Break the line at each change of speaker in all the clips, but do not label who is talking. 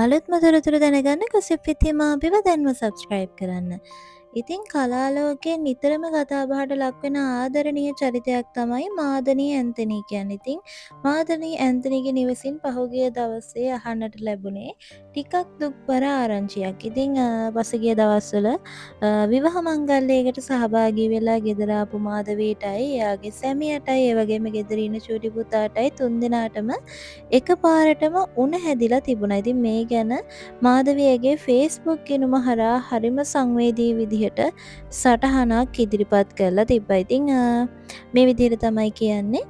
අලුත්ම තොරතුරු දැනගන්න gossip with මාපිව දැන්ම සබස්ක්‍රයිබ් කරන්න. ඉතින් කලාලෝකයේ නිතරම කතාබහට ලක්වෙන ආදරණීය චරිතයක් තමයි මාදනී ඇන්තනී කියන්නේ. ඉතින් මාදනී ඇන්තනීගේ නිවසින් පහුගිය දවසේ අහන්නට ලැබුණේ ටිකක් දුක්බර ආරංචියක්. ඉතින් පසුගිය දවස්වල විවාහ මංගල්‍යයකට සහභාගී වෙලා ගෙදර ආපු මාධවීටයි එයාගේ සැමියටයි ඒ වගේම ගෙදර ඉන්න චූටි පුතාටයි තුන්දෙනාටම එකපාරටම උණ හැදිලා තිබුණා. ඉතින් මේ ගැන මාධවියගේ ෆේස්බුක් ගිණුම හරහා හරිම සංවේදී විදිහට සටහනක් ඉදිරිපත් කරලා තිබ්බා. ඉතින් මේ විදිහට තමයි කියන්නේ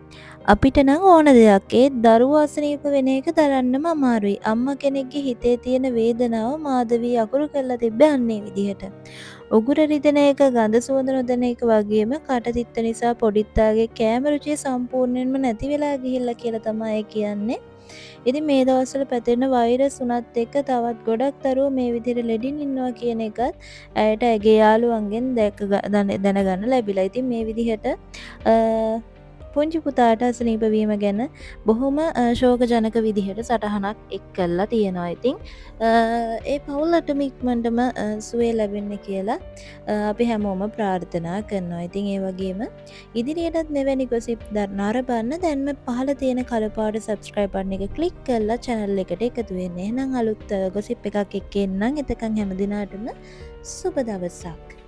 අපිට නම් ඕන දෙයක් ඒ දරුවෝ අසනීප වෙන එක දරන්නම අමාරුයි. අම්මා කෙනෙක්ගේ හිතේ තියෙන වේදනාව මාධවී අකුරු කරලා තිබ්බේ අන්නේ විදිහට. උගුර රිදෙන එක ගඳ සුවඳ නොදැන එක වගේම කටතිත්ත නිසා පොඩිත්තාගේ කෑම රුචිය සම්පූර්ණයෙන්ම නැති වෙලා ගිහිල්ලා කියලා තමයි කියන්නේ. ඉතින් මේ දවස්වල පැතිරෙන වෛරස් උනත් එක්ක තවත් ගොඩක් දරුවෝ මේ විදිහට ලෙඩින් ඉන්නවා කියන එකත් ඇයට ඇගේ යාළුවන්ගෙන් දැනගන්න ලැබිලා. ඉතින් මේ විදිහට පුංචි පුතාට අසනීප වීම ගැන බොහොම ශෝකජනක විදිහට සටහනක් එක් කරලා තියෙනවා. ඉතින් ඒ පවුලටම ඉක්මනටම සුවය ලැබෙන්න කියලා අපි හැමෝම ප්‍රාර්ථනා කරනවා. ඉතින් ඒ වගේම ඉදිරියටත් මෙවැනි gossip නරඹන්න දැන්ම පහළ තියෙන කළපාට subscribe button එක click කරලා channel එකට එකතු වෙන්න. එහෙනම් අලුත් gossip එකක් එක්ක එන්නම්. එතකන් හැම දිනාටම සුබ දවසක්.